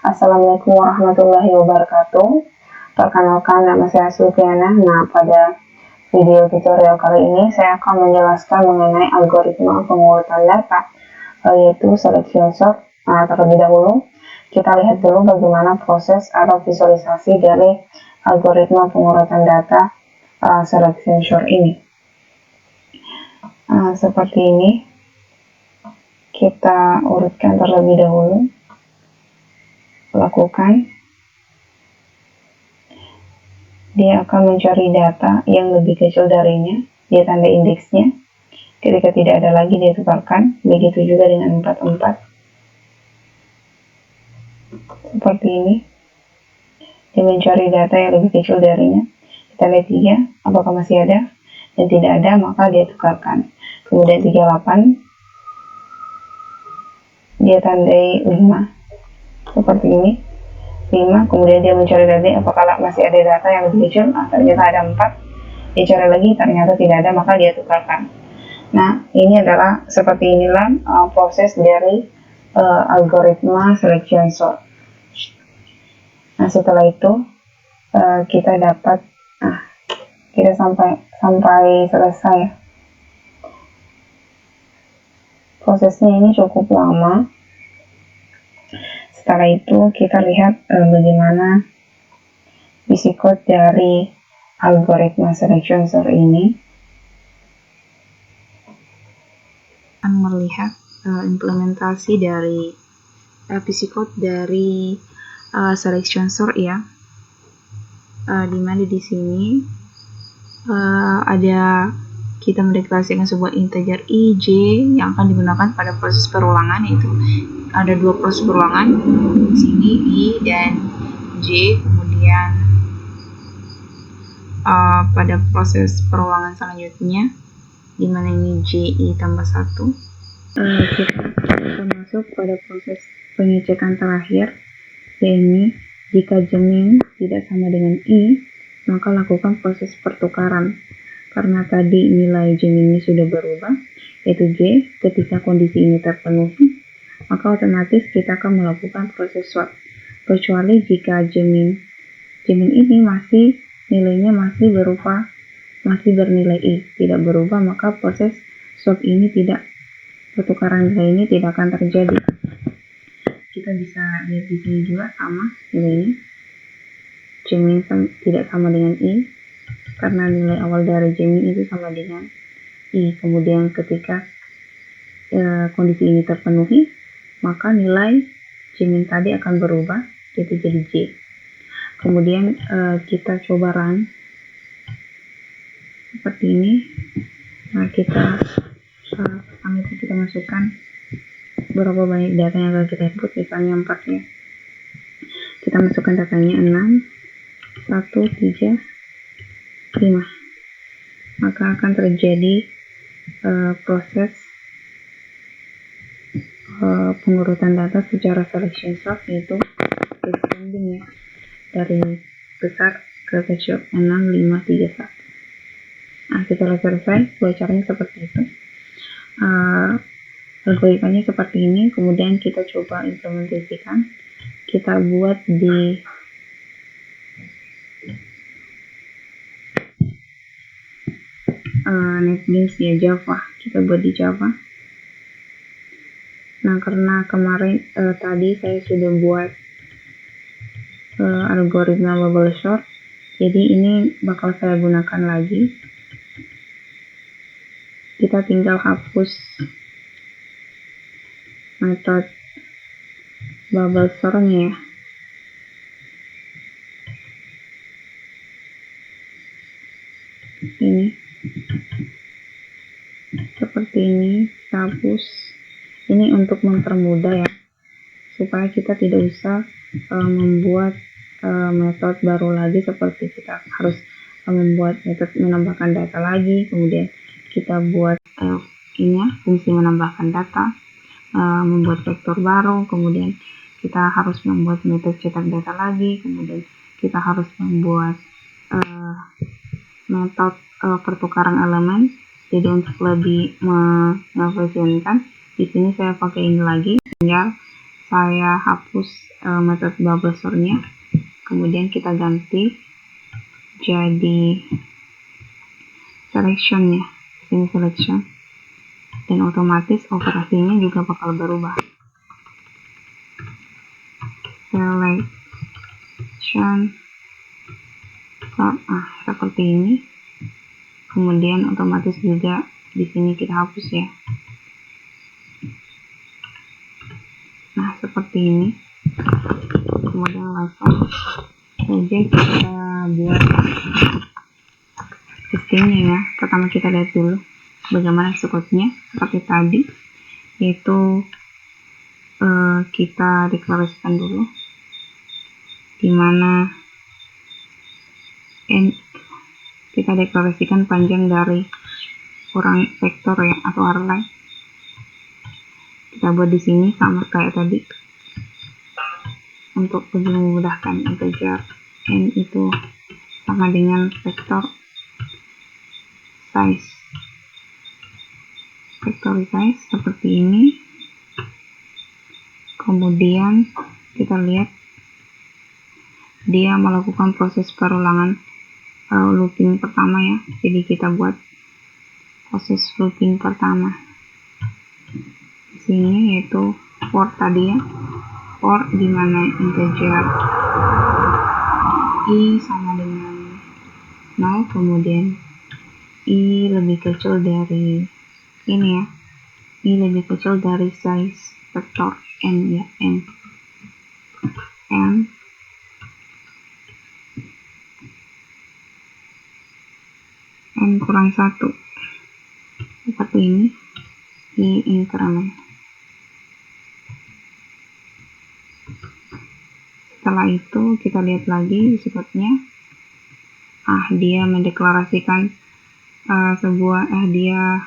Assalamualaikum warahmatullahi wabarakatuh. Perkenalkan, nama saya Sulfiana. Nah, pada video tutorial kali ini saya akan menjelaskan mengenai algoritma pengurutan data, yaitu selection sort. Nah, terlebih dahulu kita lihat dulu bagaimana proses atau visualisasi dari algoritma pengurutan data selection sort ini. Seperti ini, kita urutkan terlebih dahulu. Lakukan, dia akan mencari data yang lebih kecil darinya, dia tanda indeksnya. Ketika tidak ada lagi, dia tukarkan. Begitu juga dengan 44. Seperti ini, dia mencari data yang lebih kecil darinya. Kita lihat 3, apakah masih ada? Dan tidak ada, maka dia tukarkan. Kemudian 38, dia tandai 5. Seperti ini, 5, kemudian dia mencari lagi apakah masih ada data yang lebih kecil. Ternyata ada 4, dia cari lagi, ternyata tidak ada, maka dia tukarkan. Nah, ini adalah seperti inilah proses dari algoritma selection sort. Nah, setelah itu kita dapat, kita sampai selesai. Prosesnya ini cukup lama. Setelah itu kita lihat bagaimana isi code dari algoritma selection sort ini. Akan melihat implementasi dari isi code dari selection sort ya. Dimana di sini ada kita mendeklarasikan sebuah integer i, j yang akan digunakan pada proses perulangan, yaitu ada 2 proses perulangan di sini, i dan j. Kemudian pada proses perulangan selanjutnya, di mana ini j i tambah 1, kita akan masuk pada proses pengecekan terakhir, yaitu jika Jamin tidak sama dengan i, maka lakukan proses pertukaran. Karena tadi nilai Jamin ini sudah berubah, yaitu J, ketika kondisi ini terpenuhi, maka otomatis kita akan melakukan proses swap. Kecuali jika Jamin ini nilainya masih bernilai i, tidak berubah, maka proses swap ini pertukaran nilai ini tidak akan terjadi. Kita bisa lihat di sini juga sama nilainya. Jamin tidak sama dengan i, karena nilai awal dari Jamin itu sama dengan i. Kemudian ketika kondisi ini terpenuhi, maka nilai Jamin tadi akan berubah, yaitu jadi j. Kemudian kita coba run seperti ini. Nah, kita masukkan berapa banyak data yang akan kita input, misalnya 4 ya. Kita masukkan datanya 6, 1, 3, 5. Maka akan terjadi proses pengurutan data secara selection sort, yaitu descending ya, dari besar ke kecil, 6, 5, 3, 1. Nah, setelah selesai, caranya seperti itu. Algoritmanya seperti ini. Kemudian kita coba implementasikan. Kita buat di NetBeans ya, Java. Kita buat di Java. Nah, karena kemarin tadi saya sudah buat algoritma bubble sort, jadi ini bakal saya gunakan lagi. Kita tinggal hapus metode bubble sortnya ya. Ini seperti ini, kita hapus. Ini untuk mempermudah ya, supaya kita tidak usah membuat metode baru lagi, seperti kita harus membuat metode menambahkan data lagi, kemudian kita buat fungsi menambahkan data, membuat vektor baru, kemudian kita harus membuat metode cetak data lagi, kemudian kita harus membuat metode pertukaran elemen. Jadi untuk lebih mengefisienkan, di sini saya pakai ini lagi, tinggal saya hapus metode bubble store-nya. Kemudian kita ganti jadi selection-nya. Ini selection. Dan otomatis operasinya juga bakal berubah. Selection sort, seperti ini. Kemudian otomatis juga di sini kita hapus ya. Nah, seperti ini. Kemudian langsung saja kita buat testingnya ya. Pertama kita lihat dulu bagaimana execute-nya seperti tadi, yaitu kita deklarasikan dulu dimana kita deklarasikan panjang dari kurang vektor ya, atau array. Kita buat di sini sama kayak tadi untuk lebih memudahkan. Integer n itu sama dengan vektor size, seperti ini. Kemudian kita lihat dia melakukan proses perulangan looping pertama ya. Jadi kita buat proses looping pertama di sini, yaitu for tadi ya, for dimana integer i sama dengan 0, kemudian i lebih kecil dari ini ya, i lebih kecil dari size vektor n ya, n kurang 1, seperti ini di increment. Setelah itu kita lihat lagi disebutnya, dia mendeklarasikan dia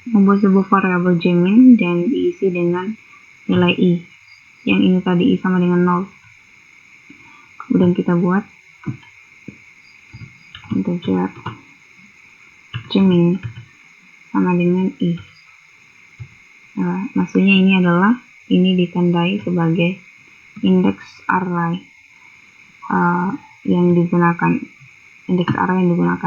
membuat sebuah variabel jmin dan diisi dengan nilai i, yang ini tadi i sama dengan 0. Kemudian kita buat integer jmin sama dengan i. Maksudnya ini ditandai sebagai index array yang digunakan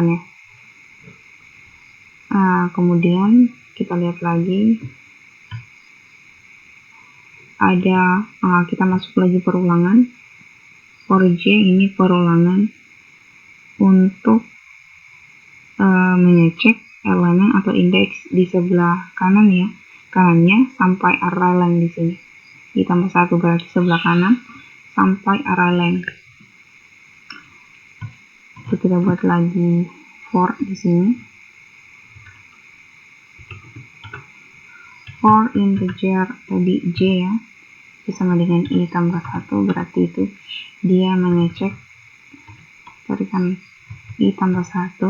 ya. Kemudian kita lihat lagi ada kita masuk lagi perulangan. For j ini perulangan untuk mengecek elemen atau indeks di sebelah kanan ya, kanannya sampai array length di sini. Ditambah 1 berarti sebelah kanan sampai array length. Jadi kita buat lagi for di sini. For integer tadi j ya, itu sama dengan i tambah 1, berarti itu dia mengecek, berikan i tambah 1,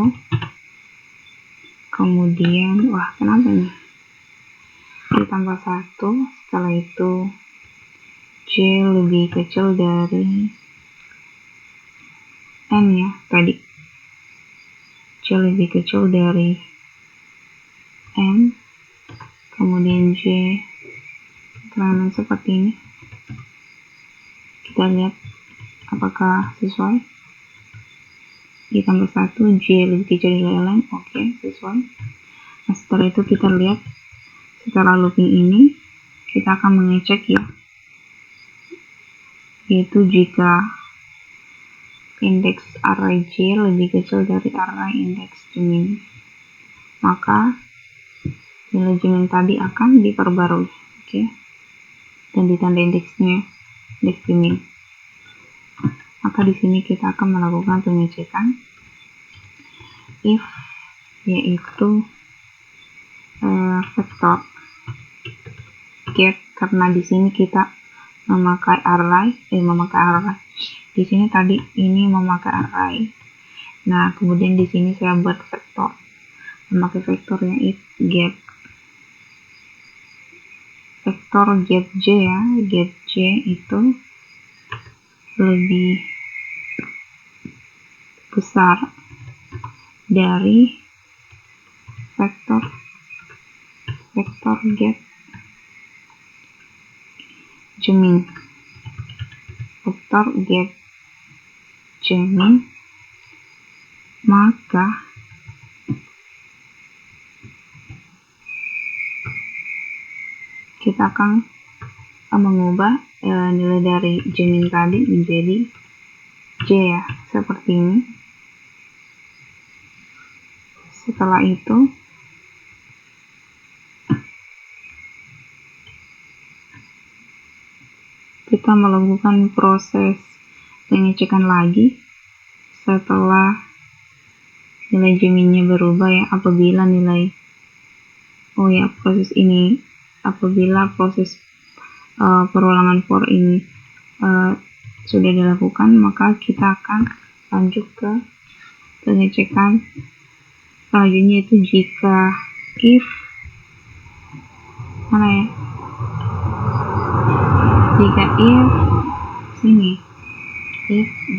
kemudian kenapa nih i tambah 1, setelah itu j lebih kecil dari n ya, tadi j lebih kecil dari n, kemudian j increment seperti ini. Kita lihat apakah sesuai. I tambah 1, j lebih kecil dari ln, oke, sesuai. Nah, setelah itu kita lihat setelah looping ini kita akan mengecek ya, yaitu jika indeks array j lebih kecil dari array indeks jmin, maka nilai jmin tadi akan diperbarui, oke, dan ditanda indeksnya, indeks jmin. Maka di sini kita akan melakukan pengecekan if, yaitu vektor get, karena di sini kita memakai array. Di sini tadi ini memakai array. Nah, kemudian di sini saya buat vektor, memakai vektor yang if get vektor get j ya, get j itu lebih besar dari vektor get Jamin, vektor get Jamin, maka kita akan mengubah nilai dari Jamin tadi menjadi J ya, seperti ini. Setelah itu kita melakukan proses pengecekan lagi setelah nilai Jaminnya berubah ya, apabila proses perulangan for ini sudah dilakukan, maka kita akan lanjut ke pengecekan selanjutnya, itu jika if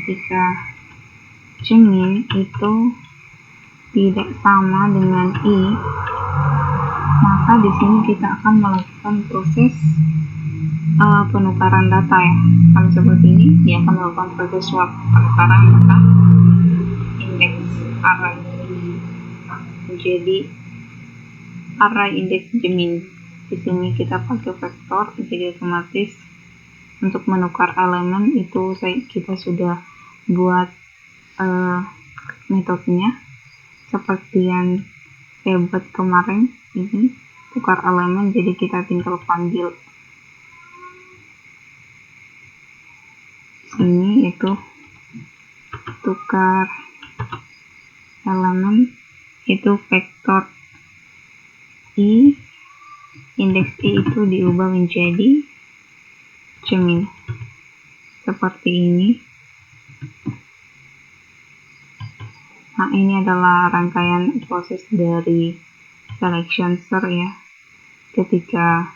jika Jamin itu tidak sama dengan I, maka di sini kita akan melakukan proses penukaran data ya. Kalau seperti ini, dia akan melakukan proses swap, penukaran data indeks array menjadi array indeks Jamin. Di sini kita pakai vektor, jadi otomatis untuk menukar elemen itu kita sudah buat metodenya seperti yang saya buat kemarin. Ini tukar elemen, jadi kita tinggal panggil sini itu tukar elemen, itu vektor I, indeks I itu diubah menjadi Jamin seperti ini. Nah, ini adalah rangkaian proses dari selection sort ya. Ketika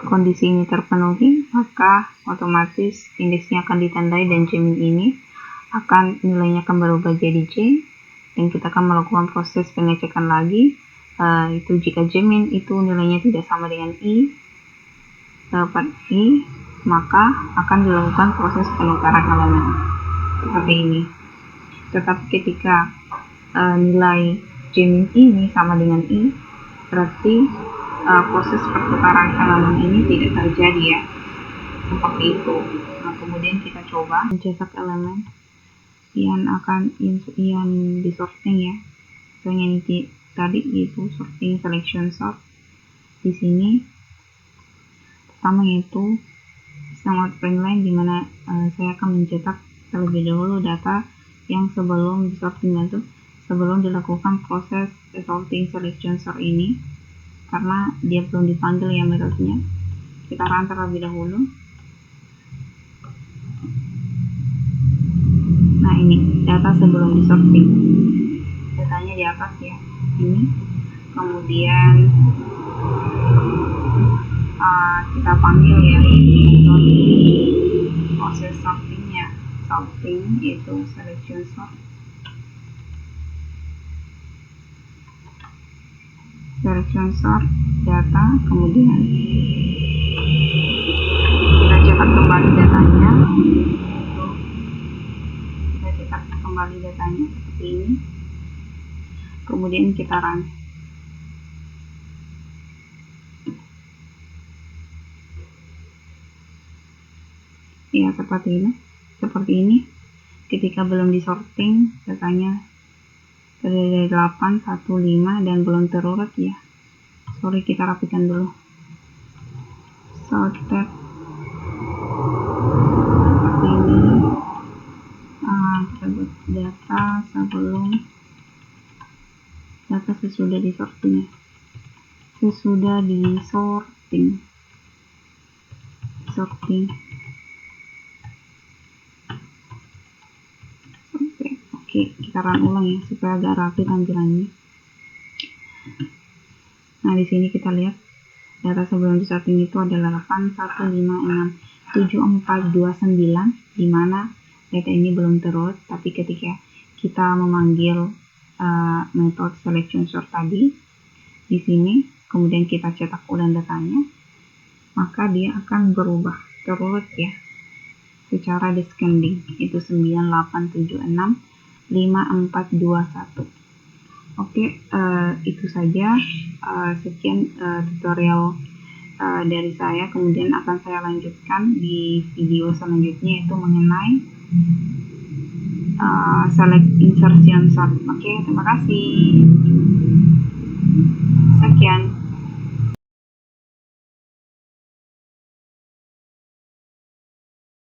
kondisi ini terpenuhi, maka otomatis indeksnya akan ditandai dan Jamin ini nilainya akan berubah jadi J, dan kita akan melakukan proses pengecekan lagi, itu jika Jamin itu nilainya tidak sama dengan I, maka akan dilakukan proses penukaran elemen seperti ini. Tetapi ketika nilai Jamin ini sama dengan I, berarti proses pertukaran elemen ini tidak terjadi ya, seperti itu. Nah, kemudian kita coba mencetak elemen yang disorting ya, yang tadi yaitu sorting selection sort. Di sini pertama yaitu sama string line, dimana saya akan mencetak terlebih dahulu data yang sebelum disorting, itu sebelum dilakukan proses sorting selection sort ini, karena dia belum dipanggil ya metodenya. Kita run terlebih dahulu. Nah, ini data sebelum disorting, datanya di atas ya, ini. Kemudian kita panggil ya proses sortingnya, yaitu selection sort. Selection sort data, kemudian kita cetak kembali datanya. Seperti ini. Kemudian kita run. Ya, seperti ini. Ketika belum disorting, datanya dari 8, 1, 5 dan belum terurut ya. Sorry, kita rapikan dulu. Sorted seperti ini. Kita buat data sebelum, data sesudah disorting. Oke, kita run ulang ya supaya agak rapi tampilannya. Nah, di sini kita lihat data sebelum disorting itu adalah 8, 1, 5, 6, 7, 4, 2, 9, di mana data ini belum terurut. Tapi ketika kita memanggil metode selection sort tadi di sini, kemudian kita cetak ulang datanya, maka dia akan berubah terurut ya secara descending, itu 98765421. Oke, itu saja. Sekian tutorial dari saya. Kemudian akan saya lanjutkan di video selanjutnya, yaitu mengenai select insertion sort. Oke, terima kasih.